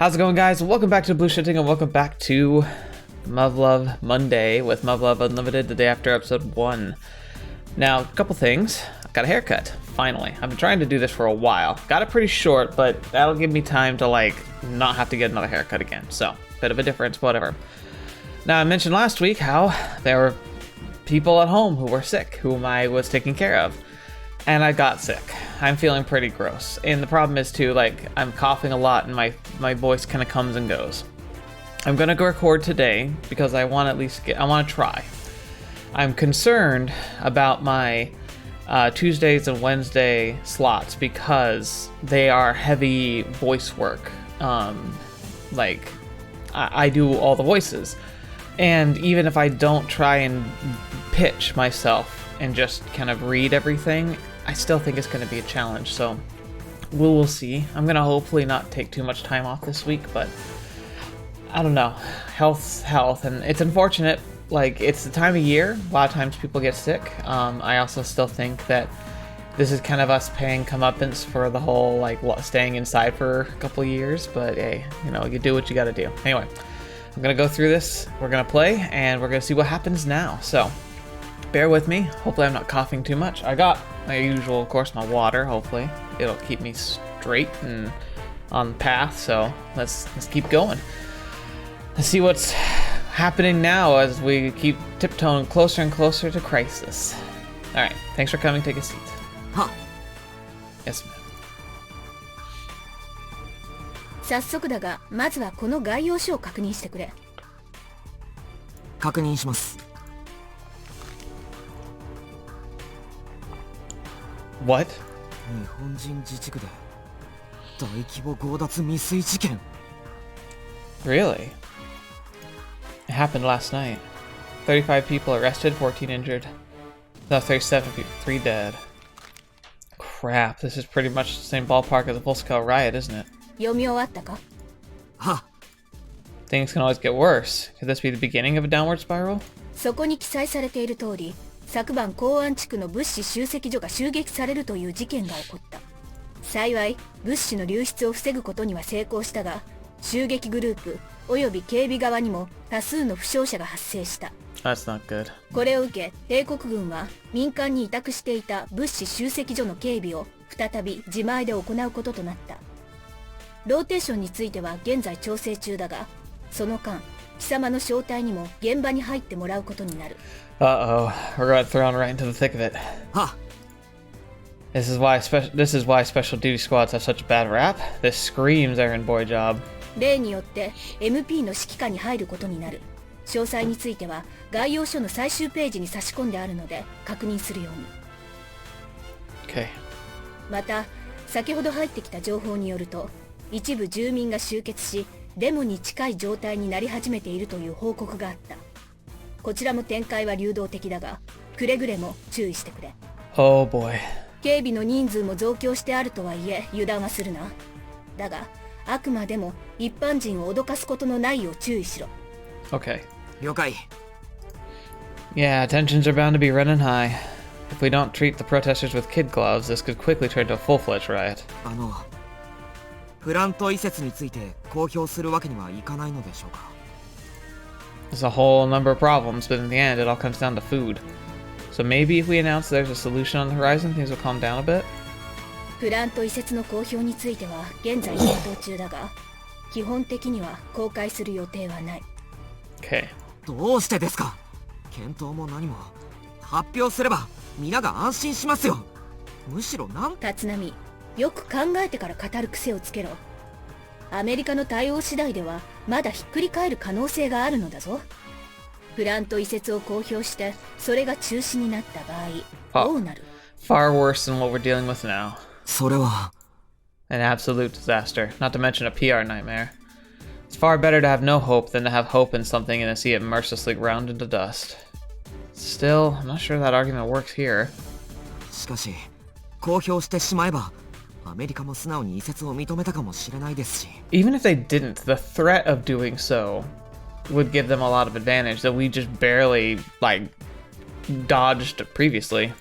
How's it going, guys? Welcome back to TheBlueShifting and welcome back to Muv-Luv Monday with Muv-Luv Unlimited, the day after episode 1. Now, a couple things. I got a haircut, finally. I've been trying to do this for a while. Got it pretty short, but that'll give me time to, not have to get another haircut again. So, bit of a difference, whatever. Now, I mentioned last week how there were people at home who were sick, whom I was taking care of. And I got sick. I'm feeling pretty gross. And the problem is too, I'm coughing a lot and my voice kind of comes and goes. I'm gonna go record today because I want to try. I'm concerned about my Tuesdays and Wednesday slots because they are heavy voice work. I do all the voices. And even if I don't try and pitch myself and just kind of read everything, I still think it's going to be a challenge, so we'll see. I'm going to hopefully not take too much time off this week, but I don't know. Health's health, and it's unfortunate. It's the time of year. A lot of times people get sick. I also still think that this is kind of us paying comeuppance for the whole, staying inside for a couple of years, but hey, you do what you got to do. Anyway, I'm going to go through this. We're going to play, and we're going to see what happens now, so bear with me. Hopefully I'm not coughing too much. I got my usual, of course, my water. Hopefully it'll keep me straight and on the path. So let's keep going. Let's see what's happening now as we keep tiptoeing closer and closer to crisis. All right. Thanks for coming. Take a seat. Huh. Yes, ma'am. 早速だが、まずはこの概要書を確認してくれ。確認します。What? 日本人自治区で大規模強奪未遂事件。Really? It happened last night. 35 people arrested, 14 injured. No, 37 people, 3 dead. Crap, this is pretty much the same ballpark as a full-scale riot, isn't it? 読み終わったか？は。Things can always get worse. Could this be the beginning of a downward spiral? そこに記載されている通り、昨晩公安地区の物資集積所が襲撃されるという事件が起こった。幸い物資の流出を防ぐことには成功したが、襲撃グループおよび警備側にも多数の負傷者が発生した。That's not good. これを受け帝国軍は民間に委託していた物資集積所の警備を再び自前で行うこととなった。ローテーションについては現在調整中だが、その間貴様の招待にも現場に入ってもらうことになる。Uh-oh, we're got thrown right into the thick of it. Huh. This is why special duty squads have such a bad rap. This screams errand boy job. 例によって MP の指揮下に入ることになる。詳細については概要書の最終ページに差し込んであるので確認するように。Okay. また先ほど入ってきた情報によると、一部住民が集結しデモに近い状態になり始めているという報告があった。こちらも展開は流動的だが、くれぐれも注意してくれ。Oh boy. 警備の人数も増強してあるとはいえ油断はするな。だがあくまでも一般人を脅かすことのないよう注意しろ。Okay. 了解。Yeah, tensions are bound to be running high. If we don't treat the protesters with kid gloves, this could quickly turn to a full-fledged riot. プラント移設について公表するわけにはいかないのでしょうか。There's a whole number of problems, but in the end, it all comes down to food. So maybe if we announce there's a solution on the horizon, things will calm down a bit? プラント移設の公表については現在検討中だが、基本的には公開する予定はない。Okay. どうしてですか。検討も何も発表すれば皆が安心しますよ。むしろ立浪、よく考えてから語る癖をつけろ。アメリカの対応次第ではまだひっくり返る可能性があるのだぞ。プラント移設を公表してそれが中止になった場合、どうなる？ Far worse than what we're dealing with now. それは An absolute disaster, not to mention a PR nightmare. It's far better to have no hope than to have hope in something and to see it mercilessly ground into dust. Still, I'm not sure that argument works here. しかし公表してしまえばアメリカも素直に移設を認めたかもしれないですし。Even if they didn't, the threat of doing so would give them a lot of advantage that we just barely, dodged previously.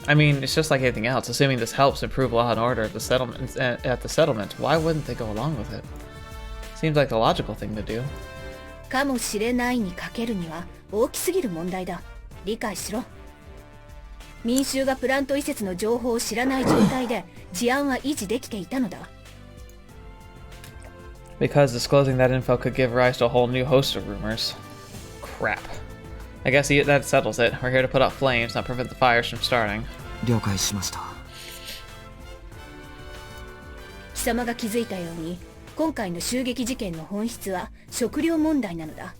I mean, it's just like anything else. Assuming this helps improve law and order at the settlement, why wouldn't they go along with it? Seems like the logical thing to do. かもしれないにかけるには大きすぎる問題だ。理解しろ。民衆がプラント移設の情報を知らない状態で治安は維持できていたのだ。Because disclosing that info could give rise to a whole new host of rumors. Crap. I guess that settles it. We're here to put out flames, not prevent the fires from starting. 了解しました。貴様が気づいたように、今回の襲撃事件の本質は食料問題なのだ。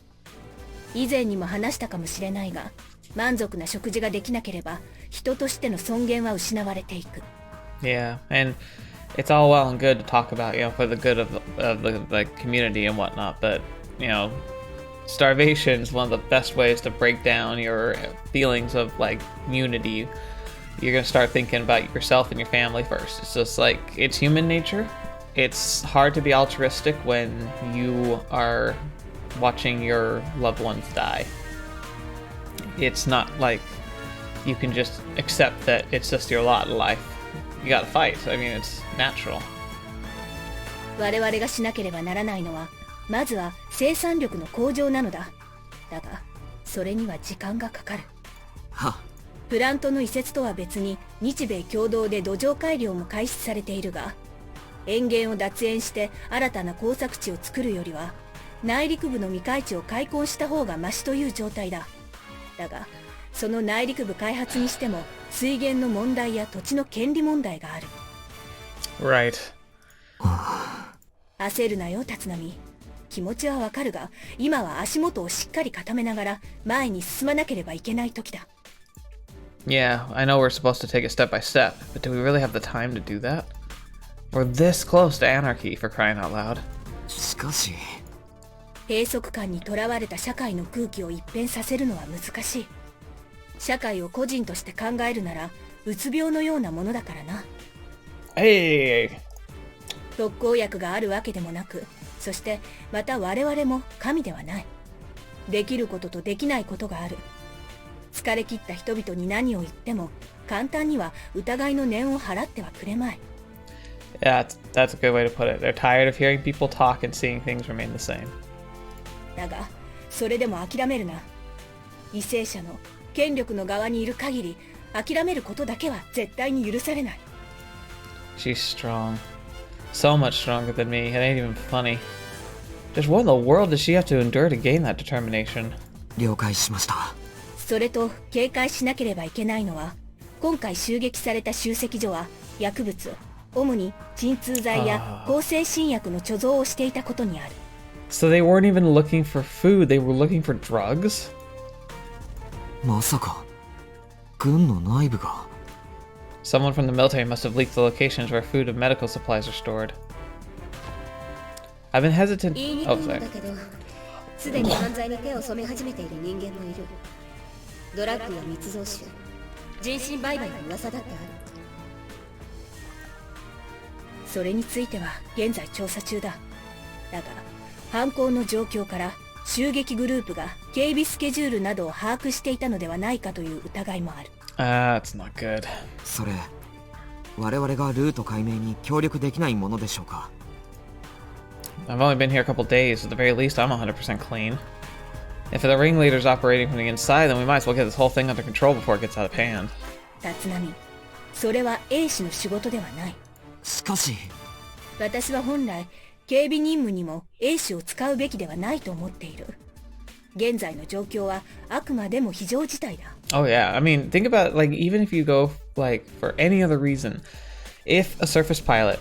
以前にも話したかもしれないが、満足な食事ができなければ人としての尊厳は失われていく。Yeah, and it's all well and good to talk about, for the good of the community and whatnot, but, starvation is one of the best ways to break down your feelings of, unity. You're gonna start thinking about yourself and your family first. It's just it's human nature. It's hard to be altruistic when you are watching your loved ones die. It's not like you can just accept that it's just your lot in life. You gotta fight. I mean, it's natural. 我々がしなければならないのは、まずは生産力の向上なのだ。だが、それには時間がかかる。は。プラントの移設とは別に日米共同で土壌改良も開始されているが、塩原を脱塩して新たな耕作地を作るよりは、内陸部の未開地を開墾した方がマシという状態だ。だが、その内陸部開発にしても水源の問題や土地の権利問題がある。Right. 焦るなよ、立浪。気持ちはわかるが、今は足元をしっかり固めながら前に進まなければいけない時だ。Yeah, I know we're supposed to take it step by step, but do we really have the time to do that? We're this close to anarchy, for crying out loud. しかし。閉塞感にとらわれた社会の空気を一変させるのは難しい。社会を個人として考えるなら、うつ病のようなものだからな。Hey! 特効薬があるわけでもなく、そしてまた我々も神ではない。できることとできないことがある。疲れ切った人々に何を言っても、簡単には疑いの念を払ってはくれまい。Yeah, that's a good way to put it. They're tired of hearing people talk and seeing things remain the same. だが、それでも諦めるな。為政者の権力の側にいる限り、諦めることだけは絶対に許されない。She's strong. So much stronger than me. It ain't even funny. Just what in the world does she have to endure to gain that determination? 了解しました。それと警戒しなければいけないのは、今回襲撃された集積所は薬物、主に鎮痛剤や抗精神薬の貯蔵をしていたことにある。So they weren't even looking for food, they were looking for drugs? まさか、軍の内部が。Someone from the military must have leaked the locations where food and medical supplies are stored. I've been hesitant. 言いにく Oh, いんだ sorry. けど、すでに犯罪に手を染め始めている人間もいる。ドラッグや密造酒、人身売買の噂だってある。それについては現在調査中だ。だが、犯行の状況から襲撃グループが警備スケジュールなどを把握していたのではないかという疑いもある。That's not good. それ、我々がルート解明に協力できないものでしょうか。I've only been here a couple days. At the very least, I'm 100% clean. If the ringleader's operating from the inside, then we might as well get this whole thing under control before it gets out of hand. 立浪、それは A 氏の仕事ではない。しかし、私は本来、警備任務にも A 氏を使うべきではないと思っている。現在の状況はあくまでも非常事態だ。Oh yeah, I mean, think about even if you go for any other reason, if a surface pilot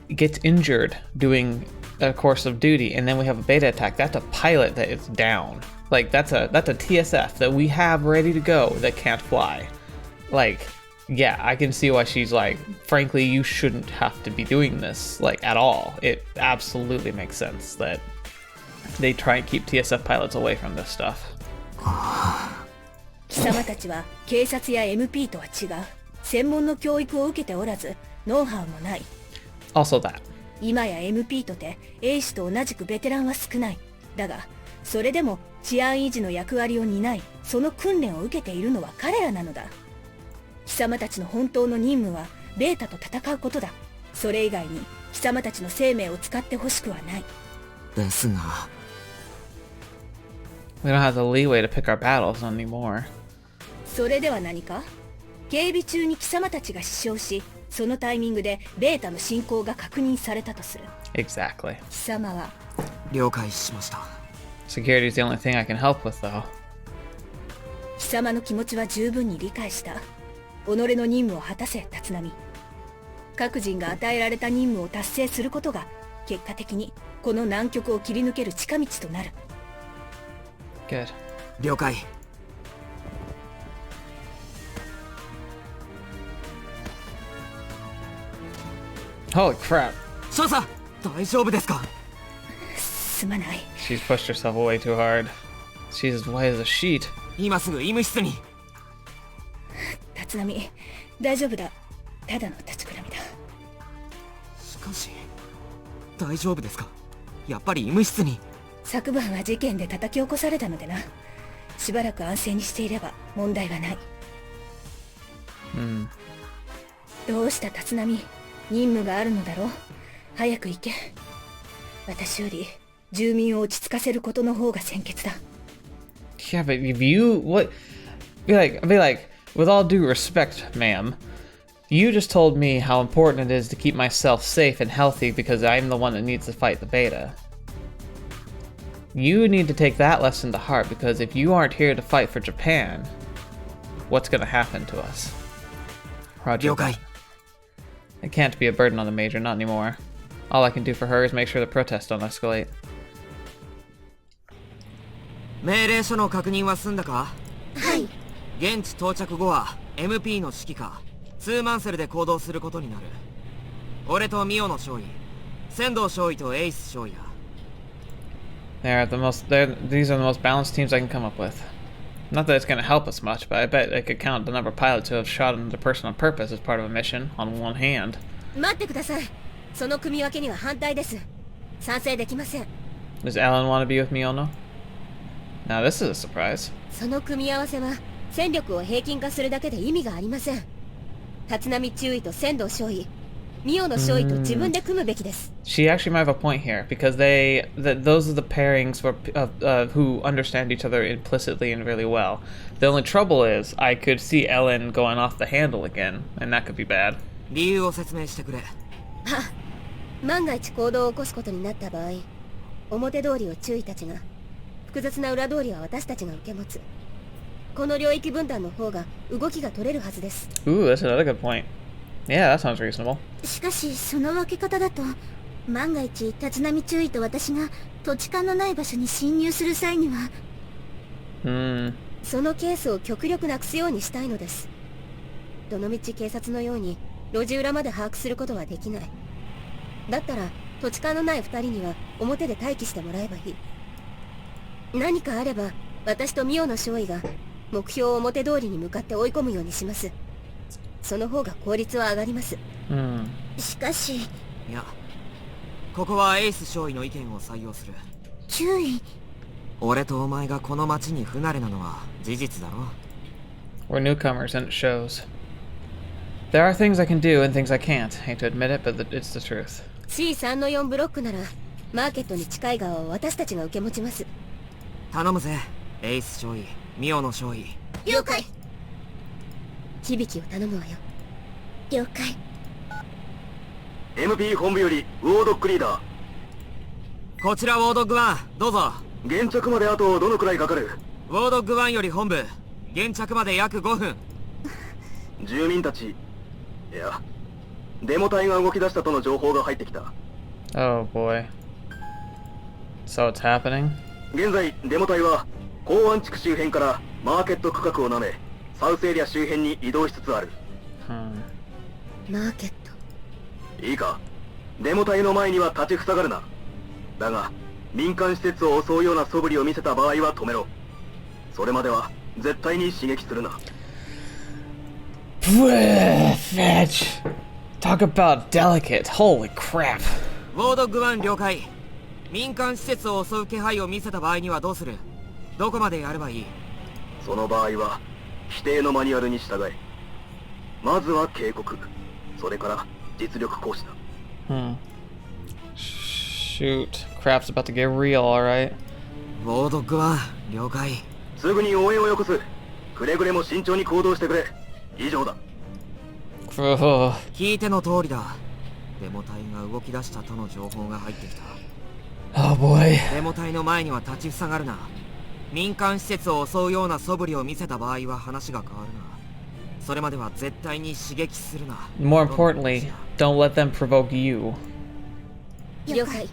gets injured doing a course of duty, and then we have a beta attack, that's a pilot that is down. That's a TSF that we have ready to go that can't fly. Yeah, I can see why she's frankly, you shouldn't have to be doing this, at all. It absolutely makes sense that they try and keep TSF pilots away from this stuff. 貴様たちは警察や MP とは違う。専門の教育を受けておらず、ノウハウもない。Also that. 今や MP とて A 氏と同じくベテランは少ない。だが、それでも治安維持の役割を担い、その訓練を受けているのは彼らなのだ。貴様たちの本当の任務はベータと戦うことだ。それ以外に貴様たちの生命を使ってほしくはない。ですが We don't have the leeway to pick our battles anymore. それでは何か？警備中に貴様たちが死傷し、そのタイミングでベータの進行が確認されたとする。 Exactly. 貴様は了解しました。 Security is the only thing I can help with, though. 貴様の気持ちは十分に理解した。己の任務を果たせ、立浪。各人が与えられた任務を達成することが結果的にこの難局を切り抜ける近道となる。 Good. 了解。 Holy crap. 少佐、大丈夫ですか？すまない。 She's pushed herself away too hard. She's as white as a sheet. 今すぐ医務室に。立浪、大丈夫だ。ただの立ちくらみだ。しかし、大丈夫ですか？やっぱり医務室に。昨晩は事件で叩き起こされたのでな。しばらく安静にしていれば問題はない。どうした立浪、任務があるのだろう。早く行け。私より住民を落ち着かせることの方が先決だ。 Yeah, but if you what be like, with all due respect, ma'am, you just told me how important it is to keep myself safe and healthy because I'm the one that needs to fight the beta. You need to take that lesson to heart because if you aren't here to fight for Japan, what's gonna happen to us? Roger. 了解。 I can't be a burden on the Major, not anymore. All I can do for her is make sure the protests don't escalate. 命令書の確認は済んだか？はい。現地到着後は MP の指揮下ツーマンセルで行動することになる。俺とミオの少尉、仙道少尉とエイス少尉だ。These are the most balanced teams I can come up with. Not that it's going to help us much, but I bet I could count the number of pilots who have shot another person on purpose as part of a mission on one hand. 待ってください。その組み分けには反対です。賛成できません。 Does Alan want to be with Miono? Now this is a surprise. その組み合わせは戦力を平均化するだけで意味がありません。立浪中尉と仙道少尉、ミオの少尉と自分で組むべきです。 She actually might have a point here because those are the pairings who understand each other implicitly and really well. The only trouble is I could see Ellen going off the handle again, and that could be bad. 理由を説明してくれ。万が一行動を起こすことになった場合、表通りを中尉たちが、複雑な裏通りは私たちが受け持つ。この領域分担の方が動きが取れるはずです。 Ooh, that's another good point. Yeah, that sounds reasonable. しかしその分け方だと、万が一立浪中尉と私が土地勘のない場所に侵入する際には、そのケースを極力なくすようにしたいのです。どのみち警察のように路地裏まで把握することはできない。だったら土地勘のない2人には表で待機してもらえばいい。何かあれば私とミオの少尉が目標を表通りに向かって追い込むようにします。その方が効率は上がります。しかし、いや、ここはエース少尉の意見を採用する。注意。俺とお前がこの町に不慣れなのは事実だろ。 We're newcomers and it shows. There are things I can do and things I can't. Hate to admit it, but it's the truth. C3 の4ブロックならマーケットに近い側を私たちが受け持ちます。頼むぜ、エース少尉、ミオの少尉。了解。響を頼むわよ。了解。 MP 本部よりウォードックリーダー。こちらウォードッグ1、どうぞ。現着まであとどのくらいかかる？ウォードッグ1より本部、現着まで約5分。住民たち、いや、デモ隊が動き出したとの情報が入ってきた。 Oh boy. So it's happening? 現在デモ隊は港湾地区周辺からマーケット区画を舐め、サウスエリア周辺に移動しつつある。マーケット。いいか、デモ隊の前には立ちふさがるな。だが民間施設を襲うような素振りを見せた場合は止めろ。それまでは絶対に刺激するな。Fetch. Talk about delicate. Holy crap. ウォードッグ1了解。民間施設を襲う気配を見せた場合にはどうする？どこまでやればいい？その場合は規定のマニュアルに従え。まずは警告、それから実力行使だ。Shoot. Crap's about to get real, alright? ウォードッグは了解。すぐに応援をよこす。くれぐれも慎重に行動してくれ。以上だ。聞いての通りだ。デモ隊が動き出したとの情報が入ってきた。Oh boy. デモ隊の前には立ちふさがるな。民間施設を襲うような素振りを見せた場合は話が変わるな。それまでは絶対に刺激するな。More importantly, don't let them provoke you. 了解。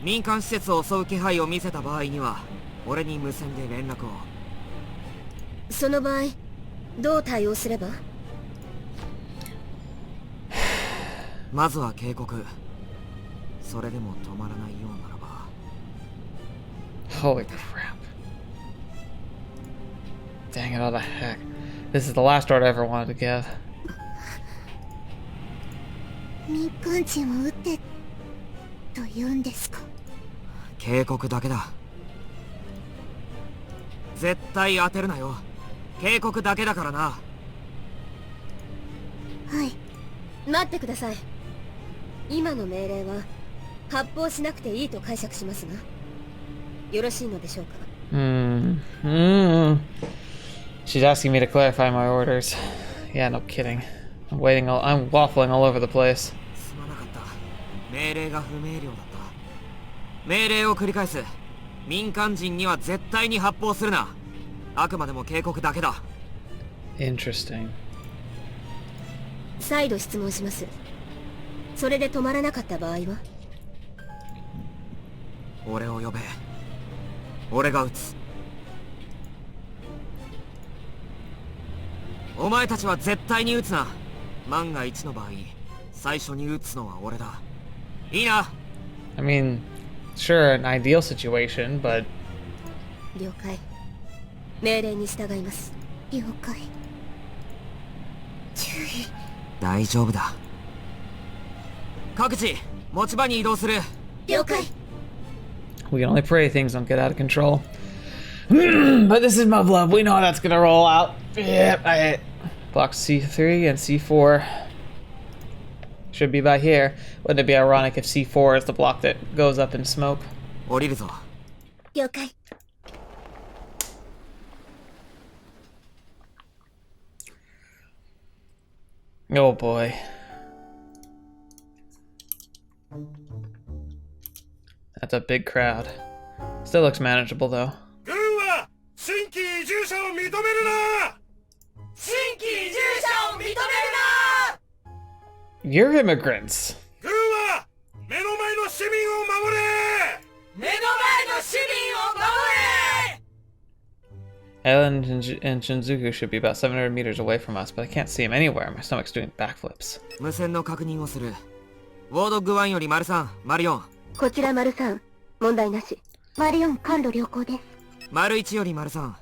民間施設を襲う気配を見せた場合には俺に無線で連絡を。その場合どう対応すれば？まずは警告。それでも止まらないようならば。 Holy crap. Dang it, all the heck. This is the last order I ever wanted to give. 民間人を撃てと言うんですか？警告だけだ。絶対当てるなよ。警告だけだからな。はい。待ってください。今の命令は発砲しなくていいと解釈しますが、よろしいのでしょうか？She's asking me to clarify my orders. Yeah, no kidding. I'm waffling all over the place. すまなかった。命令が不明瞭だった。命令を繰り返す。民間人には絶対に発砲するな。あくまでも警告だけだ。Interesting. 再度質問します。それで止まらなかった場合は？俺を呼べ。俺が撃つ。お前たちは絶対に撃つな。万が一の場合、最初に撃つのは俺だ。いいな。 I mean, sure, an ideal situation, but... 了解。命令に従います。了解。注意。大丈夫だ。各自持ち場に移動する。了解。 We can only pray things don't get out of control. But this is Muv-Luv. We know how that's gonna roll out. Yep, I hit. Block C3 and C4. Should be by here. Wouldn't it be ironic if C4 is the block that goes up in smoke? 降りるぞ。了解。 Oh boy. That's a big crowd. Still looks manageable though. 軍は新規移住者を認めるな。新規移住者を認めるな。 You're immigrants. 軍は目の前の市民を守れ。目の前の市民を守れ。 Ellen and Shinjuku should be about 700 meters away from us, but I can't see him anywhere. My stomach's doing backflips. 無線の確認をする。ウォードッグ1より丸3、丸4。こちら丸3、問題なし。丸4、感度良好です。丸1より丸3。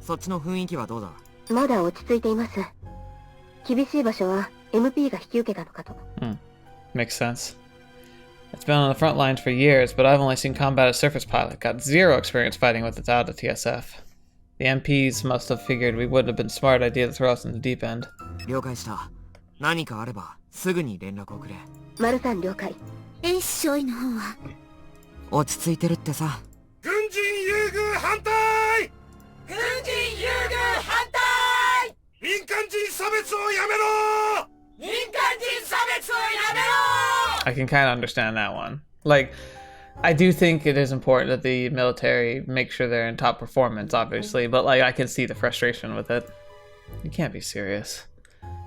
そっちの雰囲気はどうだ？まだ落ち着いています。厳しい場所は MP が引き受けたのかと。Makes sense. It's been on the front lines for years, but I've only seen combat as surface pilot. Got zero experience fighting without a TSF. The MPs must have figured we wouldn't have been a smart idea to throw us in the deep end. 了解した。何かあればすぐに連絡をくれ。丸3了解。エース少尉の方は落ち着いてるってさ。軍人優遇反対。軍人優遇反対。民間人差別をやめろ。民間人差別をやめろ。 I can kind of understand that one. Like, I do think it is important that the military make sure they're in top performance, obviously, but like, I can see the frustration with it. You can't be serious.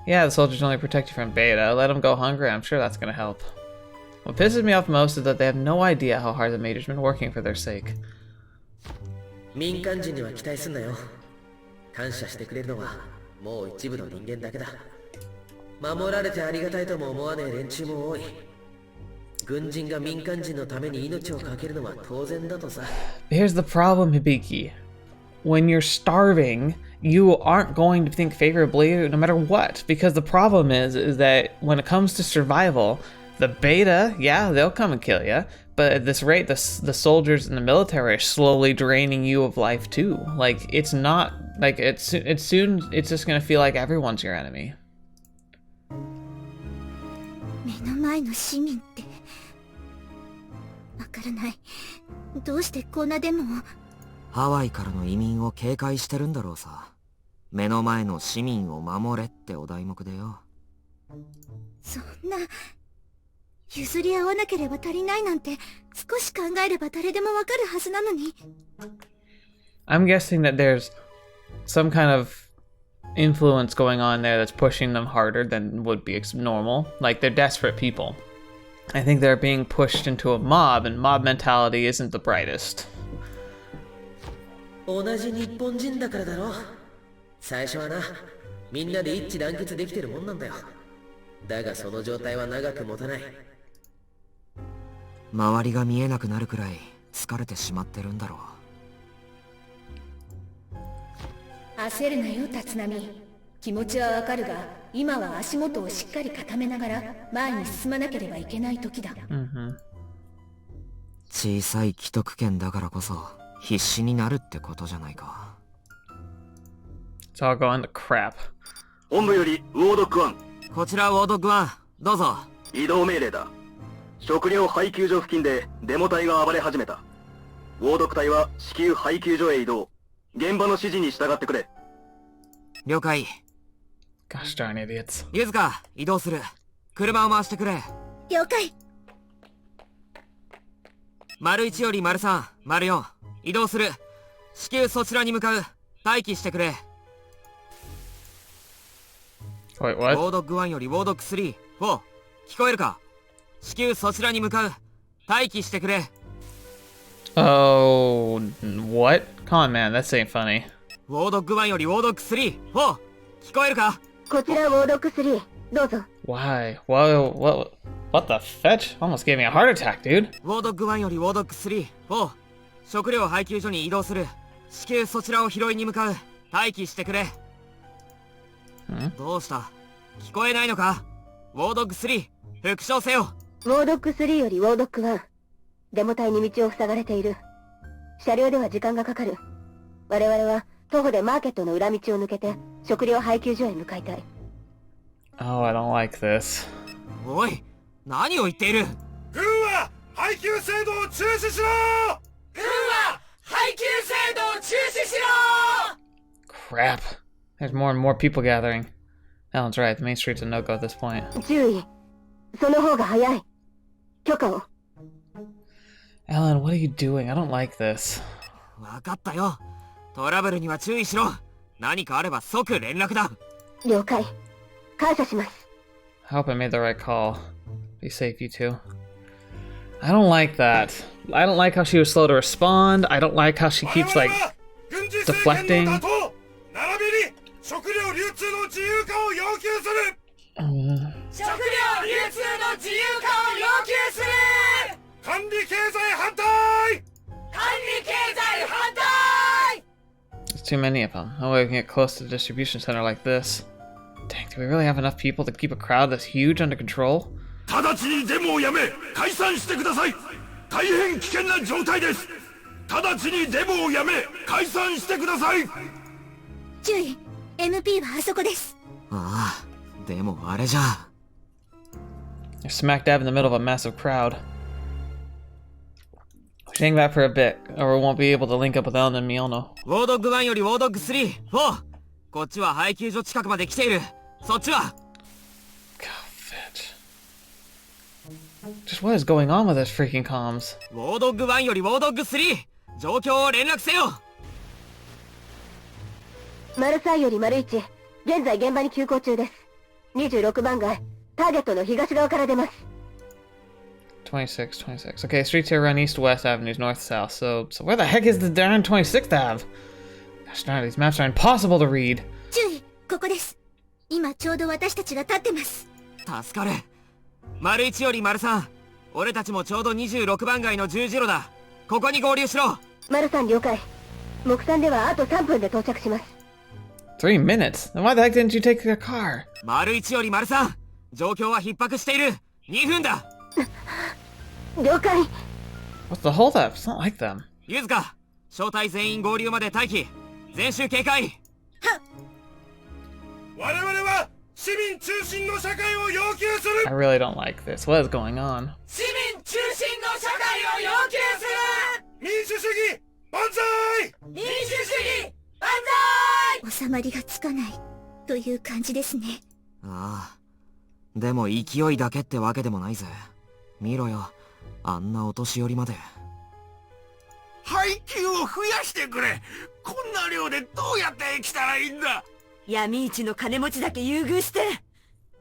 Yeah, the soldiers only protect you from beta. Let them go hungry. I'm sure that's gonna help. What pisses me off most is that they have no idea how hard the Major's been working for their sake. 民間人には期待すんなよ。感謝してくれるのはもう一部の人間だけだ。守られてありがたいとも思わねえ連中も多い。軍人が民間人のために命を懸けるのは当然だとさ。Here's the problem, Hibiki. When you're starving, you aren't going to think favorably no matter what. Because the problem is that when it comes to survival, the beta, yeah, they'll come and kill you. But at this rate, the soldiers in the military are slowly draining you of life too. Like, it's not, like, it's just gonna feel like everyone's your enemy. 目の前の市民ってからない。どうしてこんなデモを。ハワイからの移民を警戒してるんだろうさ。目の前の市民を守れってお題目でよ。そんな、譲り合わなければ足りないなんて少し考えれば誰でもわかるはずなのに。I'm guessing that there's some kind of influence going on there that's pushing them harder than would be normal. Like, they're desperate people. I think they're being pushed into a mob, and mob mentality isn't the brightest. 同じ日本人だからだろ。最初はな、みんなで一致団結できてるもんなんだよ。だがその状態は長く持たない。周りが見えなくなるくらい疲れてしまってるんだろう。焦るなよ、立浪。気持ちはわかるが、今は足元をしっかり固めながら前に進まなければいけない時だ。小さい既得権だからこそ必死になるってことじゃないか。It's all going to crap. 本部よりウォードック1。こちらウォードック1、どうぞ。移動命令だ。食料配給所付近でデモ隊が暴れ始めた。ウォードック隊は至急配給所へ移動。現場の指示に従ってくれ。了解。Gosh darn idiots. ゆずか、移動する。車を回してくれ。了解。丸1より丸3、丸4、移動する。至急そちらに向かう。待機してくれ。Wait, ウォ what? ードック1よりウォードック3、4、聞こえるか？至急そちらに向かう。待機してくれ。Oh, what? Come on, man, that ain't funny. ウォードック1よりウォードック3、4、聞こえるか？こちらウォードック3、どうぞ。Why? What the fetch? Almost gave me a heart attack, dude. ウォードック1よりウォードック3、4、食料配給所に移動する。至急そちらを拾いに向かう。待機してくれ。どうした？聞こえないのか？ウォードック3、復唱せよ。ウォードック3よりウォードック1。デモ隊に道を塞がれている。車両では時間がかかる。我々は徒歩でマーケットの裏道を抜けて食料配給所へ向かいたい。Oh, I don't like this. おい、何を言っている？軍は配給制度を中止しろ！軍は配給制度を中止しろ！ Crap. There's more and more people gathering. Alan's right, the main street's a no-go at this point. 注意。その方が早い。許可を。Alan, what are you doing? I don't like this. わかったよ。トラブルには注意しろ。何かあれば即連絡だ。了解。感謝します。I hope I made the right call. Be safe, you two. I don't like that. I don't like how she was slow to respond. I don't like how she keeps, like, deflecting. 並びに食料流通の自由化を要求する。食料流通の自由化を要求する。管理経済反対。管理経済反対。There's too many of them. No way we can get close to the distribution center like this. Dang, do we really have enough people to keep a crowd this huge under control? 直ちにデモをやめ解散してください。大変危険な状態です。直ちにデモをやめ解散してください。注意。MP はあそこです。ああ、でもあれじゃ。You're smack dab in the middle of a massive crowd. Hang back for a bit, or we won't be able to link up with Ellen and Miono. ウォードッグ1よりウォードッグ3、4。こっちは配給所近くまで来ている。そっちは。God, fetch. Just what is going on with this freaking comms? ウォードッグ1よりウォードッグ3。状況を連絡せよ。丸3より丸1。現在現場に急行中です。26番街。ターゲットの東側から出ます。26. Okay, streets here run east-west avenues, north-south. So where the heck is the darn 26th Ave? Gosh darn, these maps are impossible to read. 注意、ここです。今ちょうど私たちが立ってます。助かる。丸1より丸3。俺たちもちょうど26番街の十字路だ。ここに合流しろ。丸3了解。目算ではあと3分で到着します。3 minutes? Then why the heck didn't you take a car? 丸1より丸3。状況は逼迫している。2分だ。了解。What's the holdup? It's not like them. ゆずか、招待全員合流まで待機。全周警戒。我々は市民中心の社会を要求する。 I really don't like this. What is going on? 市民中心の社会を要求する。民主主義万歳。民主主義万歳。収まりがつかないという感じですね。ああ、でも勢いだけってわけでもないぜ。見ろよ、あんなお年寄りまで。配給を増やしてくれ。こんな量でどうやって生きたらいいんだ。闇市の金持ちだけ優遇して、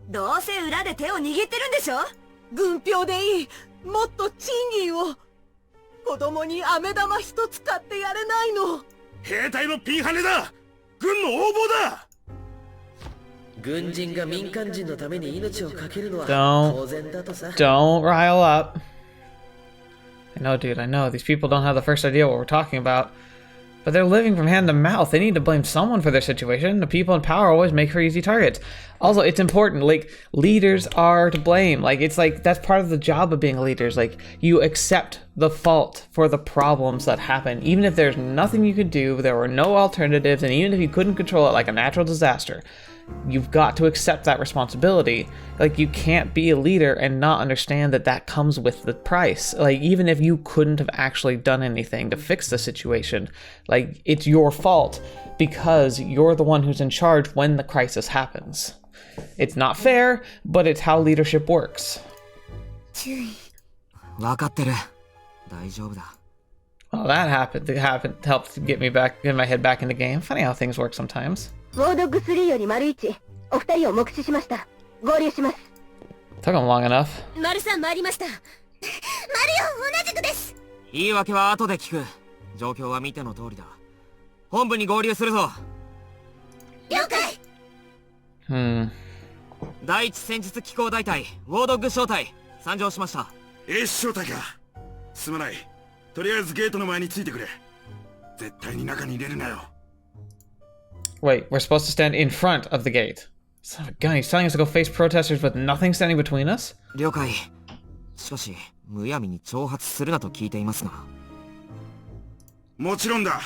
どうせ裏で手を握ってるんでしょ。軍票でいい、もっと賃金を。子供に飴玉一つ買ってやれないの。兵隊のピンハネだ。軍の横暴だ。軍人が民間人のために命を懸けるのは Don't 当然だとさ。 Don't rile up. I know, dude, I know. These people don't have the first idea what we're talking about. But they're living from hand to mouth. They need to blame someone for their situation. The people in power always make for easy targets. Also, it's important. Like, leaders are to blame. Like, it's like, that's part of the job of being a leader. Is like, you accept the fault for the problems that happen. Even if there's nothing you could do, there were no alternatives, and even if you couldn't control it like a natural disaster, you've got to accept that responsibility. Like, you can't be a leader and not understand that that comes with the price. Like, even if you couldn't have actually done anything to fix the situation, like, it's your fault because you're the one who's in charge when the crisis happens. It's not fair, but it's how leadership works. わかってる。大丈夫だ。 Well, that happened. It helped get me back, get my head back in the game. Funny how things work sometimes. ウォードッグ3より丸1、お二人を目視しました。合流します。 Took them long enough. 丸さん参りました。丸よ、同じくです。言い訳は後で聞く。状況は見ての通りだ。本部に合流するぞ。了解。第一戦術機構大隊ウォードッグ小隊参上しました。エース小隊か。すまない。とりあえずゲートの前についてくれ。絶対に中に入れるなよ。Wait, we're supposed to stand in front of the gate. Son of a gun, he's telling us to go face protesters with nothing standing between us? 了解。しかし、むやみに挑発するなと聞いていますが。もちろんだ。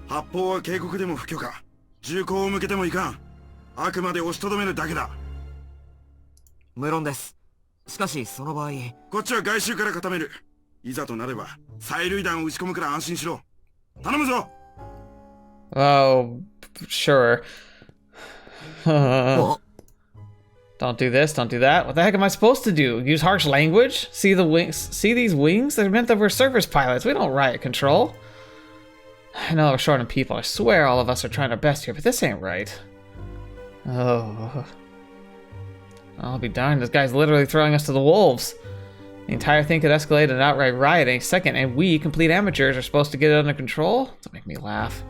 発砲は警告でも不許可。銃口を向けてもいかん。あくまで押しとどめるだけだ。無論です。しかし、その場合。こっちは外周から固める。いざとなれば、催涙弾を撃ち込むから安心しろ。頼むぞ。Oh, sure. Don't do this, don't do that. What the heck am I supposed to do? Use harsh language? See the wings? See these wings? They're meant that we're surface pilots. We don't riot control. I know we're short on people. I swear all of us are trying our best here, but this ain't right. Oh. I'll be darned. This guy's literally throwing us to the wolves. The entire thing could escalate an outright riot any second, and we, complete amateurs, are supposed to get it under control? Don't make me laugh.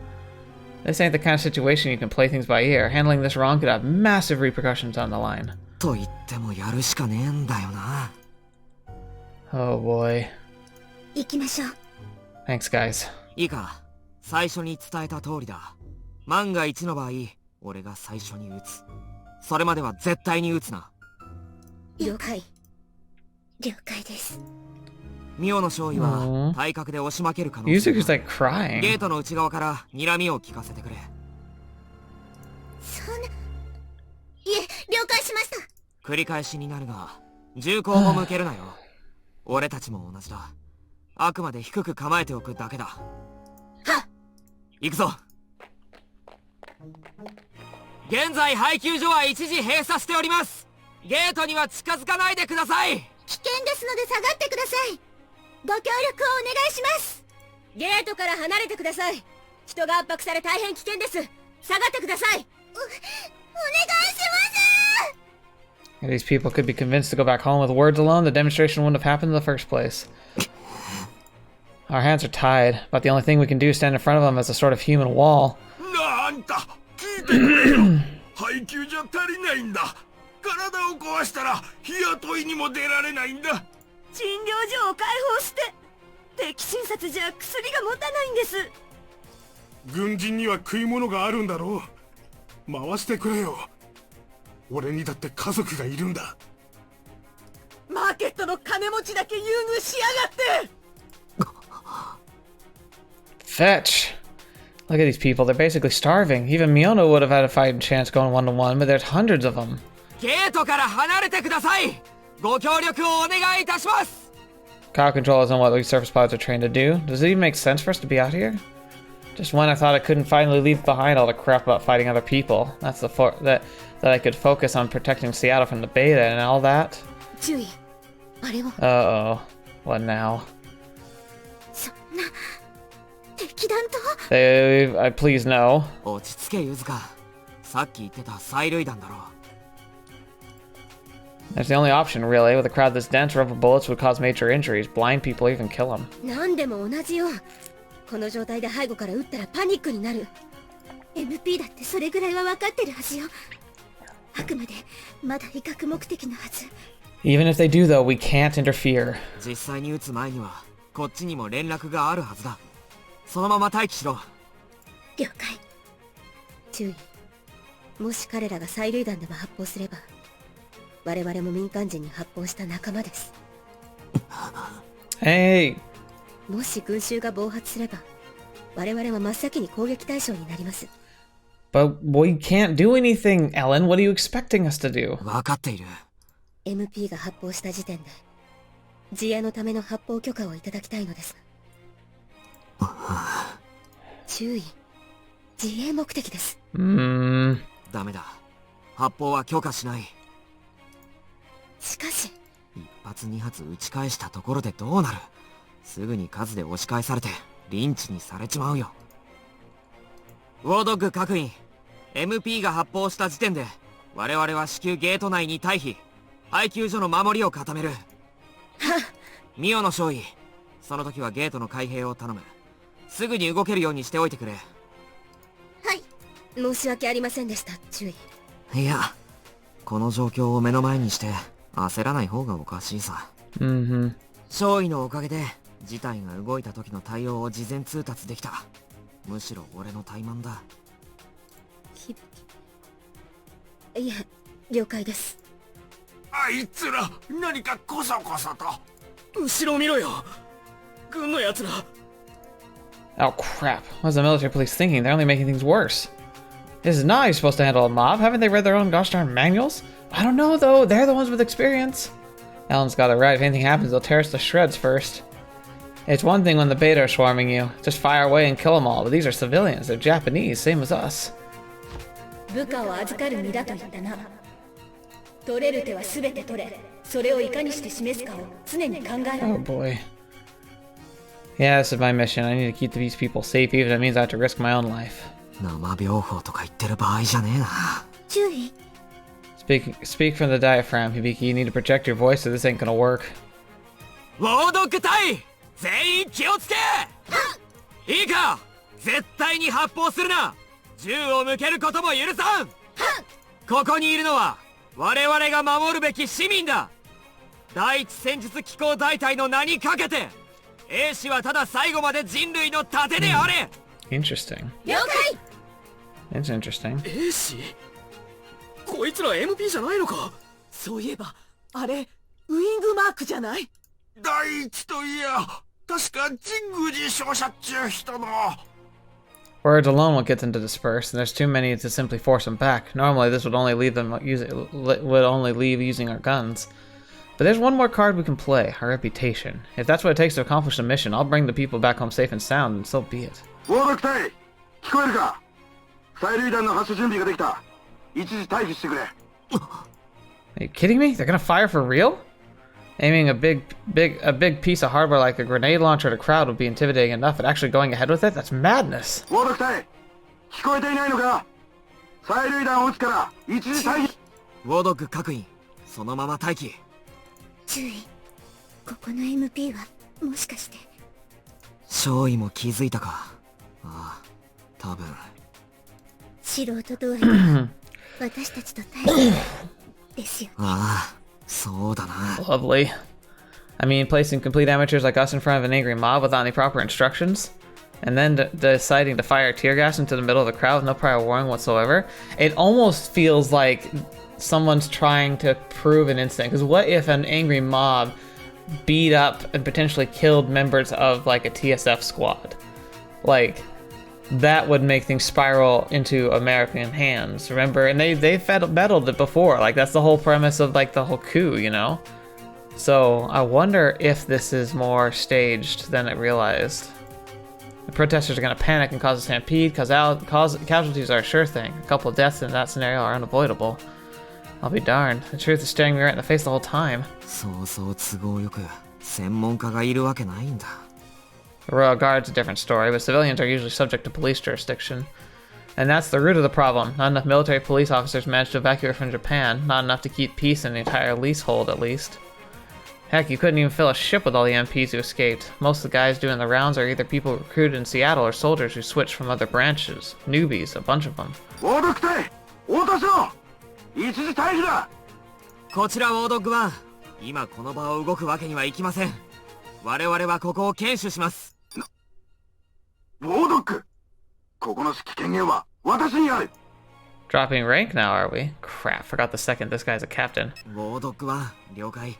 This ain't the kind of situation you can play things by ear. Handling this wrong could have massive repercussions down the line. と言ってもやるしかねえんだよな。Oh boy. 行きましょう。Thanks, guys. いいか、最初に伝えた通りだ。万が一の場合、俺が最初に撃つ。それまでは絶対に撃つな。了解。了解です。ミオの少尉は体格で押し負ける可能性 Music's like crying. ゲートの内側から睨みを聞かせてくれ。そんな。いえ、了解しました。繰り返しになるが、銃口も向けるなよ。俺たちも同じだ。あくまで低く構えておくだけだ。はっ。行くぞ。現在配給所は一時閉鎖しております。ゲートには近づかないでください。危険ですので下がってください。ご協力をお願いします。ゲートから離れてください。人が圧迫され大変危険です。下がってください。お願いします。 These people could be convinced to go back home with words alone. The demonstration wouldn't have happened in the first place. Our hands are tied, but the only thing we can do is stand in front of them as a sort of human wall. なんだ、聞いてくれよ。配給じゃ足りないんだ。体を壊したら日雇いにも出られないんだ。診療所を開放して。敵診察じゃ薬が持たないんです。軍人には食い物があるんだろう。回してくれよ。俺にだって家族がいるんだ。マーケットの金持ちだけ優遇しやがって。Fetch. Look at these people. They're basically starving. Even Miono would have had a fighting chance going one-to-one, but there's hundreds of them. ゲートから離れてください。ご協力をお願いいたします。Crowd control isn't what these surface pilots are trained to do. Does it even make sense for us to be out here? Just when I thought I couldn't finally leave behind all the crap about fighting other people. That's the that I could focus on protecting Seattle from the beta and all that. 注意。あれを。Uh-oh. What now? そんな敵弾と。Please no. 落ち着けユズカ。さっき言ってた催涙弾だろ。That's the only option, really. With a crowd this dense, rubber bullets would cause major injuries, blind people, even kill them. 何でも同じよ。この状態で背後から撃ったらパニックになる。MP だってそれぐらいは分かってるはずよ。あくまでまだ威嚇目的のはず。Even if they do, though, we can't interfere. 実際に撃つ前にはこっちにも連絡があるはずだ。そのまま待機しろ。了解。注意。もし彼らが催涙弾でも発砲すれば、我々も民間人に発砲した仲間です。Hey! もし群衆が暴発すれば、我々は真っ先に攻撃対象になります。But we can't do anything, Ellen. What are you expecting us to do? 分かっている。MP が発砲した時点で、自衛のための発砲許可をいただきたいのです。注意。自衛目的です。ダメだ。発砲は許可しない。しかし。一発二発撃ち返したところでどうなる？すぐに数で押し返されてリンチにされちまうよ。ウォードッグ各員、MP が発砲した時点で我々は至急ゲート内に退避、配給所の守りを固める。ミオの少尉、その時はゲートの開閉を頼む。すぐに動けるようにしておいてくれ。はい。申し訳ありませんでした。注意。いや、この状況を目の前にして焦らない方がおかしいさ。少尉のおかげで事態が動いた時の対応を事前通達できた。むしろ俺の怠慢だ。響き。いえ、了解です。あいつら何かコソコソと。後ろを見ろよ。軍のやつら。Oh crap. What's the military police thinking? They're only making things worse. This is not how you're supposed to handle a mob. Haven't they read their own gosh darn manuals? I don't know though. They're the ones with experience. Ellen's got it right. If anything happens, they'll tear us to shreds first. It's one thing when the beta are swarming you. Just fire away and kill them all. But these are civilians. They're Japanese, same as us. 部下を預かる身だと言ったな。取れる手は全て取れ。それをいかにして示すかを常に考えろ。Oh boy. Yeah, this is my mission. I need to keep these people safe, even if it means I have to risk my own life. 生病法とか言ってる場合じゃねえな。注意。Speak from the diaphragm, Hibiki. You need to project your voice, so this ain't gonna work. ウォードッグ隊全員気をつけ。いいか、絶対に発砲するな。銃を向けることも許さん。ここにいるのは我々が守るべき市民だ。第一戦術機構大隊の名にかけて、兵士はただ最後まで人類の盾であれ。Interesting. 了解。It's interesting. 兵士？こいつら MP じゃないのか？そういえば、あれ、ウイングマークじゃない？第一といや、確か神宮寺照射っちゅう人の。Words alone won't get them to disperse, and there's too many to simply force them back. Normally, this would only leave them using our guns. But there's one more card we can play, our reputation. If that's what it takes to accomplish the mission, I'll bring the people back home safe and sound, and so be it. ウォードッグ隊、聞こえるか？催涙弾の発射準備ができた。一時退避してくれ。Are you kidding me? They're gonna fire for real? Aiming a big piece of hardware like a grenade launcher at a crowd would be intimidating enough, but actually going ahead with it? That's madness. ウォードッグ隊、聞こえていないのか？催涙弾を撃つから一時退避。ウォードッグ各員、そのまま待機。注意。ここの MP はもしかして。少尉も気づいたか。ああ、多分。素人同士は私たちと対峙ですよ。ああ、そうだな。Lovely. I mean, placing complete amateurs like us in front of an angry mob without any proper instructions, and then deciding to fire tear gas into the middle of the crowd with no prior warning whatsoever. It almost feels like someone's trying to prove an instinct. Because what if an angry mob beat up and potentially killed members of like a TSF squad? Like, that would make things spiral into American hands, remember? And they meddled it before. Like, that's the whole premise of like the whole coup, you know? So I wonder if this is more staged than it realized. The protesters are going to panic and cause a stampede, casualties are a sure thing. A couple of deaths in that scenario are unavoidable. I'll be darned. The truth is staring me right in the face the whole time. The Royal Guard's a different story, but civilians are usually subject to police jurisdiction. And that's the root of the problem. Not enough military police officers managed to evacuate from Japan. Not enough to keep peace in the entire leasehold, at least. Heck, you couldn't even fill a ship with all the MPs who escaped. Most of the guys doing the rounds are either people recruited in Seattle or soldiers who switched from other branches. Newbies, a bunch of them. こちらウォードッグ1。今この場を動くわけにはいきません。我々はここを堅守します。ウォードッグ、ここの指揮権限は私にある。Dropping rank now, are we? Crap, forgot the second this guy's a captain. ウォードッグ1、了解。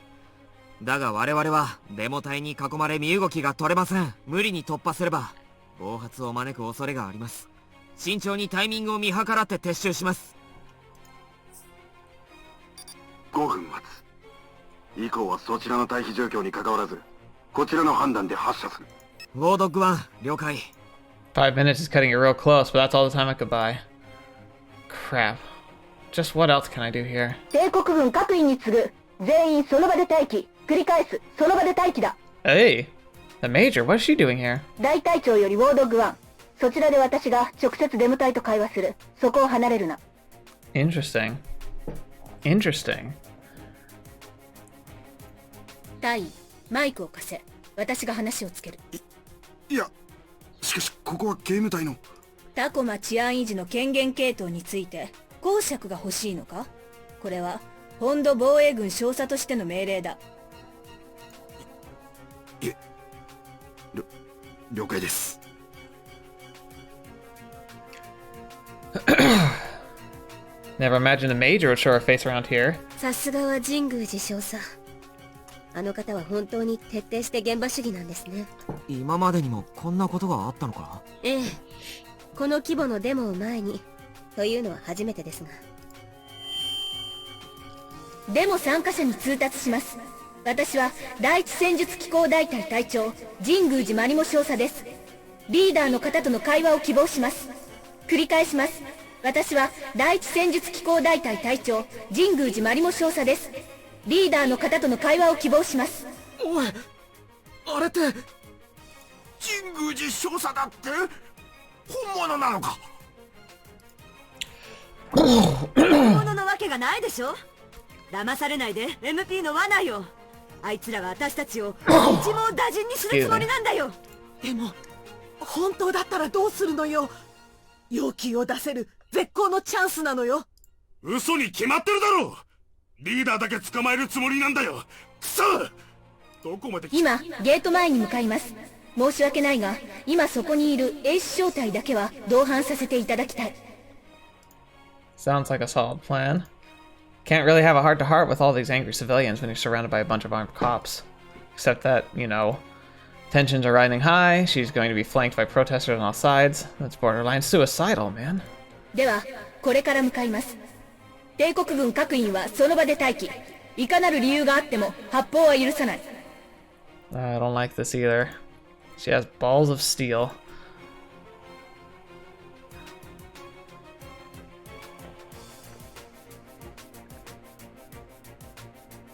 だが我々はデモ隊に囲まれ身動きが取れません。無理に突破すれば暴発を招く恐れがあります。慎重にタイミングを見計らって撤収します。5分待つ。以降はそちらの退避状況に関わらず、こちらの判断で発射する。ウォードッグ1、了解。5 minutes is cutting it real close, but that's all the time I could buy. Crap. Just what else can I do here? 帝国軍各員に次ぐ。全員その場で待機。繰り返す。その場で待機だ。Hey! The Major, what is she doing here? 大隊長よりウォードッグ1。そちらで私が直接デモ隊と会話する。そこを離れるな。Interesting. Interesting. 隊員、マイクを貸せ。私が話をつける。いや、しかしここはゲーム隊の。タコマ治安維持の権限系統について公爵が欲しいのか？これは本土防衛軍少佐としての命令だ。了解です。Never imagined the Major would show her face around here. さすがは神宮寺少佐。あの方は本当に徹底して現場主義なんですね。今までにもこんなことがあったのか？ええ。この規模のデモを前にというのは初めてですが。デモ参加者に通達します。私は第一戦術機構大隊隊長神宮寺マリモ少佐です。リーダーの方との会話を希望します。繰り返します。私は第一戦術機構大隊隊長神宮寺マリモ少佐です。リーダーの方との会話を希望します。おい、あれって神宮寺少佐だって？本物なのか？本物のわけがないでしょ。騙されないで MP の罠よ。あいつらは私たちを一網打尽にするつもりなんだよ。でも本当だったらどうするのよ。要求を出せる絶好のチャンスなのよ。嘘に決まってるだろう。リーダーだけ捕まえるつもりなんだよ。くそ！どこまで今ゲート前に向かいます。申し訳ないが今そこにいるエース正体だけは同伴させていただきたい。 Sounds like a solid plan. Can't really have a heart-to-heart with all these angry civilians when you're surrounded by a bunch of armed cops. Except that, you know, tensions are riding high, she's going to be flanked by protesters on all sides. That's borderline suicidal, man. ではこれから向かいます。帝国軍各員はその場で待機。いかなる理由があっても発砲は許さない。 I don't like this either. She has balls of steel.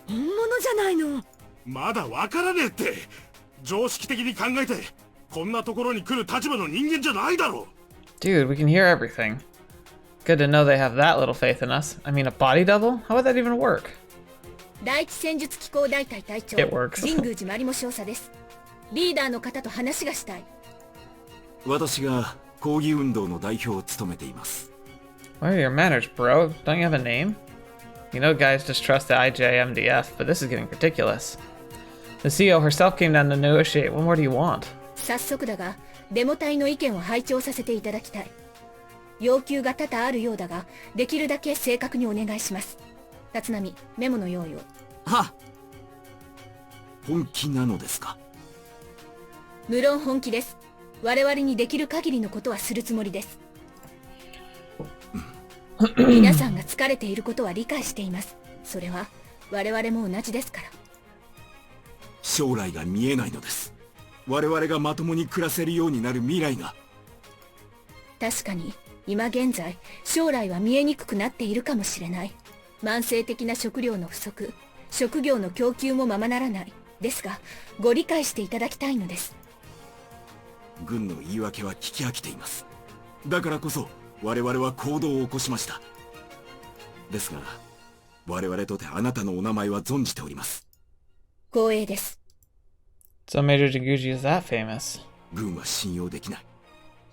本物じゃないの。まだわからねえって。常識的に考えてこんなところに来る立場の人間じゃないだろう。 Dude, we can hear everything. Good to know they have that little faith in us. I mean, a body double? How would that even work? 第一戦術機構大隊隊長 It works. 神宮寺マリモ少佐です。リーダーの方と話がしたい。私が抗議運動の代表を務めています。 What are your manners, bro? Don't you have a name? You know guys just trust the IJMDF, but this is getting ridiculous. The CEO herself came down to negotiate. What more do you want? 早速だがデモ隊の意見を拝聴させていただきたい。要求が多々あるようだができるだけ正確にお願いします。立浪、メモの用意を。はっ。本気なのですか？無論本気です。我々にできる限りのことはするつもりです。皆さんが疲れていることは理解しています。それは我々も同じですから。将来が見えないのです。我々がまともに暮らせるようになる未来が。確かに今現在将来は見えにくくなっているかもしれない。慢性的な食料の不足、食料の供給もままならない。ですがご理解していただきたいのです。軍の言い訳は聞き飽きています。だからこそ我々は行動を起こしました。ですが我々とてあなたのお名前は存じております。光栄です。 So Major Jinguji is that famous. 軍は信用できない。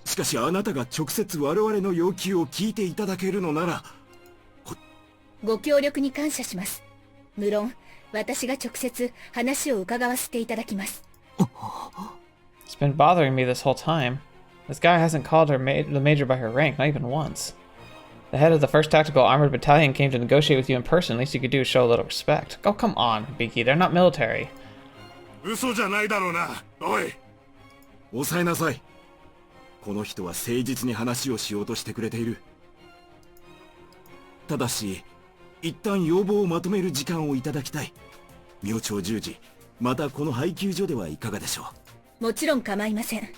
しかしあなたが直接我々の要求を聞いていただけるのなら。ご協力に感謝します。無論私が直接話を伺わせていただきます。It's been bothering me this whole time. This guy hasn't called her the Major by her rank, not even once. The head of the 1st Tactical Armored Battalion came to negotiate with you in person. Least you could do is show a little respect. Oh, come on, Hibiki. They're not military. 嘘じゃないだろうな。おい、抑えなさい。この人は誠実に話をしようとしてくれている。ただし一旦要望をまとめる時間をいただきたい。明朝10時、またこの配給所ではいかがでしょう。もちろん構いません。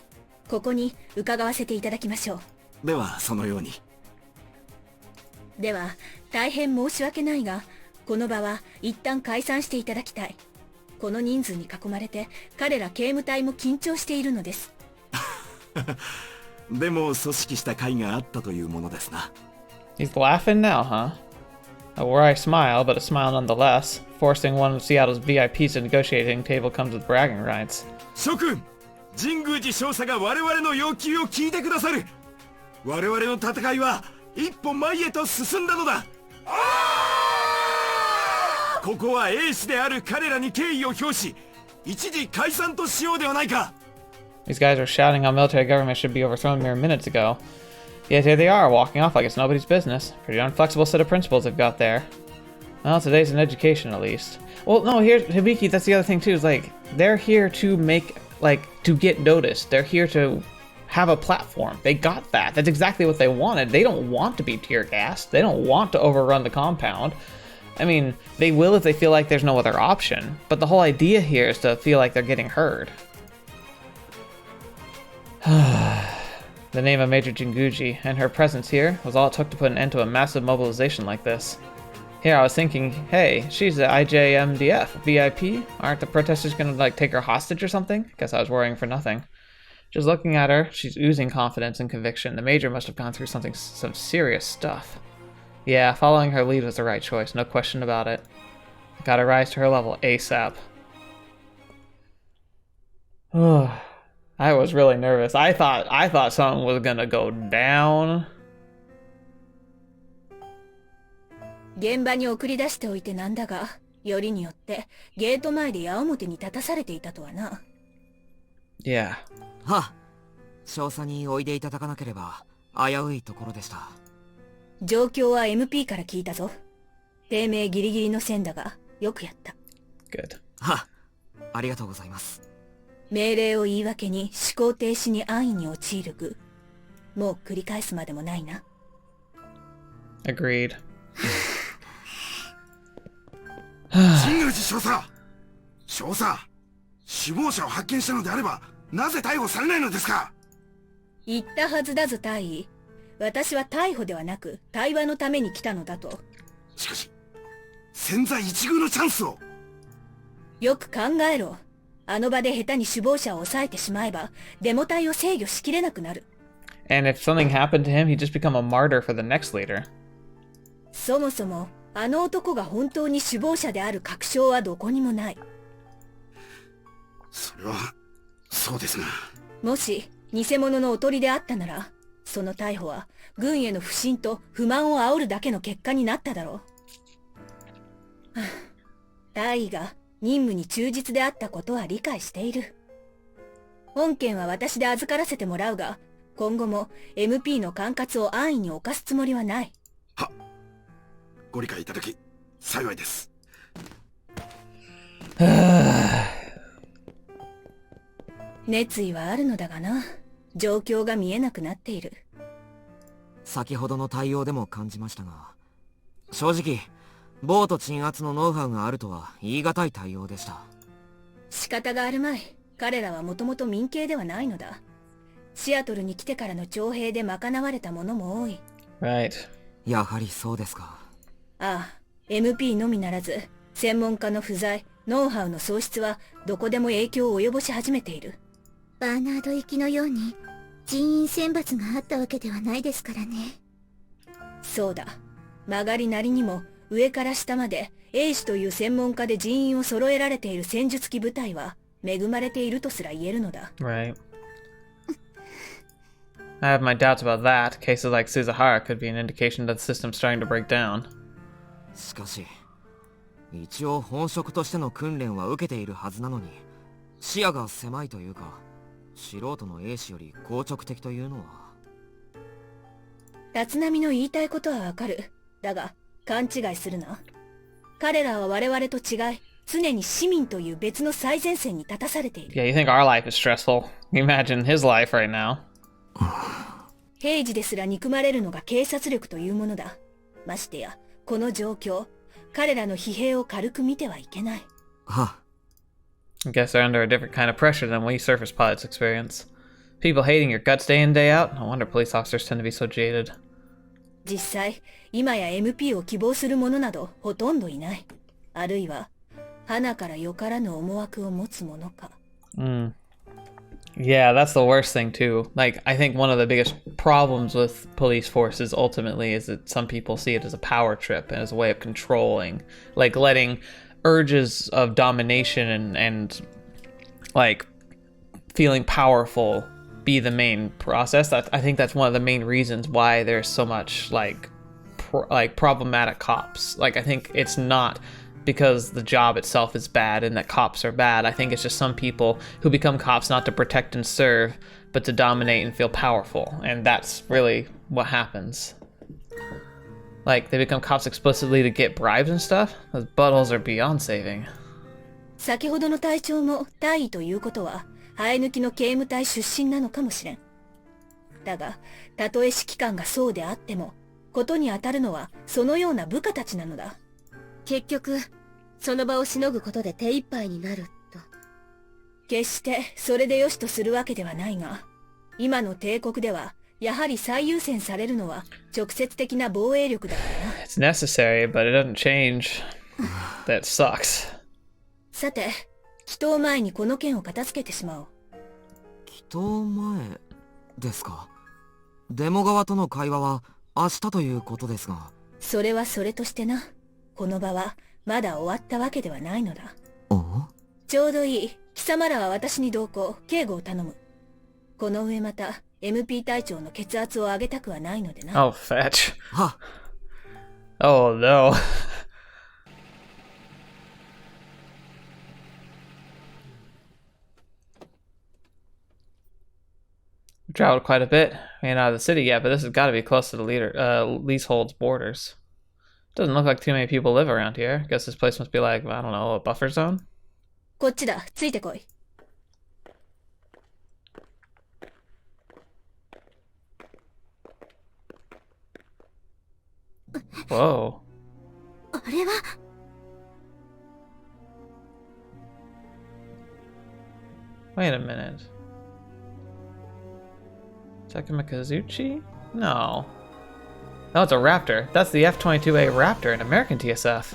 ここに伺わせていただきましょう。ではそのように。では大変申し訳ないが、この場は一旦解散していただきたい。この人数に囲まれて彼ら警務隊も緊張しているのです。でも組織した甲斐があったというものですな。He's laughing now, huh? A wry smile, but a smile nonetheless. Forcing one of Seattle's VIPs to negotiating table comes with bragging rights. 諸君、神宮寺少佐が我々の要求を聞いてくださる。我々の戦いは一歩前へと進んだのだ。ここは英士である彼らに敬意を表し、一時解散としようではないか。These guys were shouting how military government should be overthrown mere minutes ago. Yet here they are, walking off like it's nobody's business. Pretty unflexible set of principles they've got there. Well, today's an education at least. Well, no, here's Hibiki, that's the other thing too, is like, they're here to make, like, to get noticed. They're here to have a platform. They got that. That's exactly what they wanted. They don't want to be tear gassed. They don't want to overrun the compound. I mean, they will if they feel like there's no other option. But the whole idea here is to feel like they're getting heard. The name of Major Jinguji and her presence here was all it took to put an end to a massive mobilization like this. Here I was thinking, hey, she's the IJMDF VIP. Aren't the protesters gonna like take her hostage or something? Guess I was worrying for nothing. Just looking at her, she's oozing confidence and conviction. The Major must have gone through some serious stuff. Yeah, following her lead was the right choice, no question about it. Gotta rise to her level ASAP. I was really nervous. I thought something was gonna go down. 現場に送り出しておいてなんだが、よりによってゲート前で矢面に立たされていたとはな。Yeah. は、少佐においでいただかなければ危ういところでした。状況は MP から聞いたぞ。低迷ギリギリの線だが、よくやった。Good. は、ありがとうございます。命令を言い訳に思考停止に安易に陥る具。もう繰り返すまでもないな。Agreed. 神宮寺少佐、少佐、首謀者を発見したのであれば、なぜ逮捕されないのですか。言ったはずだぞ大尉。私は逮捕ではなく対話のために来たのだと。しかし千載一遇のチャンスを。よく考えろ。あの場で下手に首謀者を抑えてしまえばデモ隊を制御しきれなくなる。 And if something happened to him, he'd just become a martyr for the next leader. そもそもあの男が本当に首謀者である確証はどこにもない。それはそうですが、もし偽物のおとりであったなら、その逮捕は軍への不信と不満を煽るだけの結果になっただろう。大尉が任務に忠実であったことは理解している。本件は私で預からせてもらうが、今後も MP の管轄を安易に犯すつもりはない。は、ご理解いただき幸いです。熱意はあるのだがな。状況が見えなくなっている。先ほどの対応でも感じましたが、正直暴徒鎮圧のノウハウがあるとは言い難い対応でした。仕方があるまい。彼らはもともと民系ではないのだ。シアトルに来てからの徴兵で賄われたものも多い。Right. やはりそうですか。ああ、MP のみならず、専門家の不在、ノウハウの喪失はどこでも影響を及ぼし始めている。バーナード行きのように人員選抜があったわけではないですからね。そうだ。曲がりなりにも上から下まで英士という専門家で人員を揃えられている戦術機部隊は恵まれているとすら言えるのだ。Right. I have my doubts about that. Cases like Suzahara could be an indication that the system's starting to break down. しかし、一応本職としての訓練は受けているはずなのに、視野が狭いというか、素人の英士より硬直的というのは。立浪の言いたいことはわかる。だが、勘違いするな。彼らは我々と違い、常に市民という別の最前線に立たされている。Yeah, you think our life is stressful. Imagine his life right now. 平時ですら憎まれるのが警察力というものだ。ましてや、この状況、彼らの疲弊を軽く見てはいけない。は。I guess they're under a different kind of pressure than we surface pilots experience. People hating your guts day in, day out? No wonder police officers tend to be so jaded. 実際、今や MP を希望する者などほとんどいない。あるいは、花からよからぬ思惑を持つ者か。Yeah, that's the worst thing too. Like, I think one of the biggest problems with police forces ultimately is that some people see it as a power trip and as a way of controlling, like letting urges of domination and like feeling powerful be the main process. I think that's one of the main reasons why there's so much like problematic cops. Like, I think it's not because the job itself is bad and that cops are bad. I think it's just some people who become cops not to protect and serve, but to dominate and feel powerful. And that's really what happens. Like, they become cops explicitly to get bribes and stuff? Those buttholes are beyond saving. 先ほどの隊長も大尉ということは、生え抜きの警務隊出身なのかもしれん。だが、たとえ指揮官がそうであっても、ことに当たるのはそのような部下たちなのだ。結局その場をしのぐことで手一杯になると。決してそれでよしとするわけではないが、今の帝国ではやはり最優先されるのは直接的な防衛力だからな。It's necessary, but it doesn't change. That sucks. さて、祈祷前にこの件を片付けてしまおう。祈祷前ですか。デモ側との会話は明日ということですが。それはそれとしてな。この場はまだ終わったわけではないのだ。ちょうどいい。貴様らは私に同行、警護を頼む。この上また MP 隊長の血圧を上げたくはないのでな。Oh, fetch. は。Oh, no. We traveled quite a bit. We ain't out of the city yet, but this has got to be close to the leasehold's borders. Doesn't look like too many people live around here. Guess this place must be like, I don't know, a buffer zone? こっちだ。ついてこい。Whoa. あれは。Wait a minute. Takuma Kazuchi? No. No, it's a Raptor. That's the F-22A Raptor, an American TSF.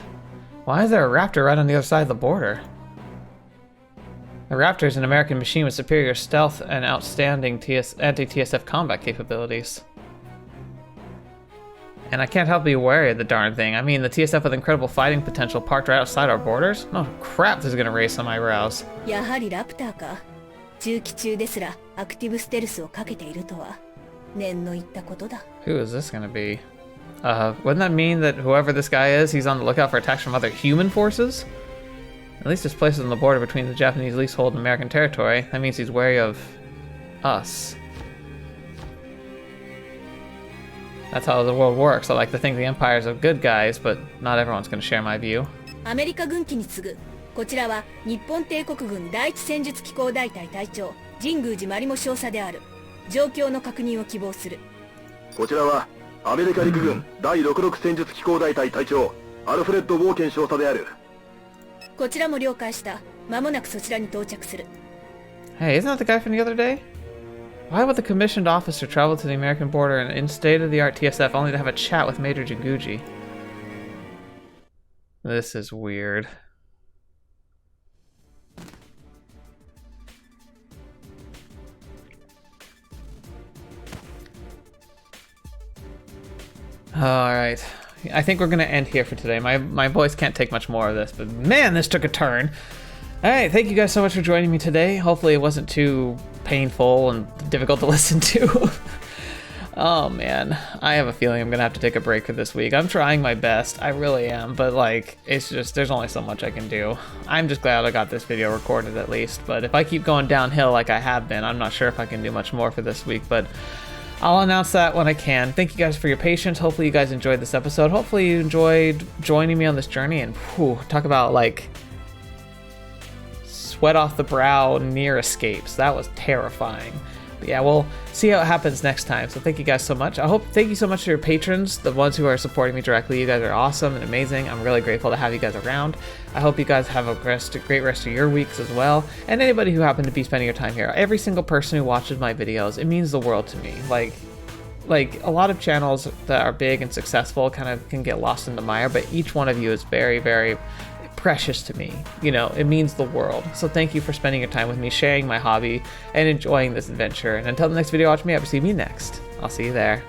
Why is there a Raptor right on the other side of the border? The Raptor is an American machine with superior stealth and outstanding anti-TSF combat capabilities. And I can't help but be wary of the darn thing. I mean, the TSF with incredible fighting potential parked right outside our borders? No crap, this is gonna raise some eyebrows. やはりラプターか。中期中ですらアクティブステルスをかけているとは念の言ったことだ。Who is this gonna be? Wouldn't that mean that whoever this guy is, he's on the lookout for attacks from other human forces? At least this place is on the border between the Japanese leasehold and American territory. That means he's wary of us. That's how the world works. I like to think the Empire's of good guys, but not everyone's gonna share my view. アメリカ軍機に次ぐ。こちらは日本帝国軍第一戦術機構大隊隊長神宮寺マリモ少佐である。状況の確認を希望する。こちらはアメリカ陸軍第66戦術機構大隊隊長アルフレッド・ウォーケン少佐である。こちらも了解した。間もなくそちらに到着する。 Hey, isn't that the guy from the other day? Why would the commissioned officer travel to the American border in state-of-the-art TSF only to have a chat with Major Jaguji? This is weird. Alright. I think we're going to end here for today. My voice can't take much more of this, but man, this took a turn. Alright, thank you guys so much for joining me today. Hopefully it wasn't too painful and difficult to listen to. Oh man, I have a feeling I'm going to have to take a break for this week. I'm trying my best, I really am, but like, it's just, there's only so much I can do. I'm just glad I got this video recorded at least, but if I keep going downhill like I have been, I'm not sure if I can do much more for this week, but I'll announce that when I can. Thank you guys for your patience. Hopefully you guys enjoyed this episode. Hopefully you enjoyed joining me on this journey, and whew, talk about like sweat off the brow near escapes. That was terrifying. But yeah, we'll see how it happens next time. So thank you guys so much. Thank you so much to your patrons, the ones who are supporting me directly. You guys are awesome and amazing. I'm really grateful to have you guys around. I hope you guys have a great rest of your weeks as well. And anybody who happened to be spending your time here, every single person who watches my videos, it means the world to me. Like a lot of channels that are big and successful kind of can get lost in the mire, but each one of you is very, very precious to me. You know, it means the world. So thank you for spending your time with me, sharing my hobby, and enjoying this adventure. And until the next video, watch me up. See me next. I'll see you there.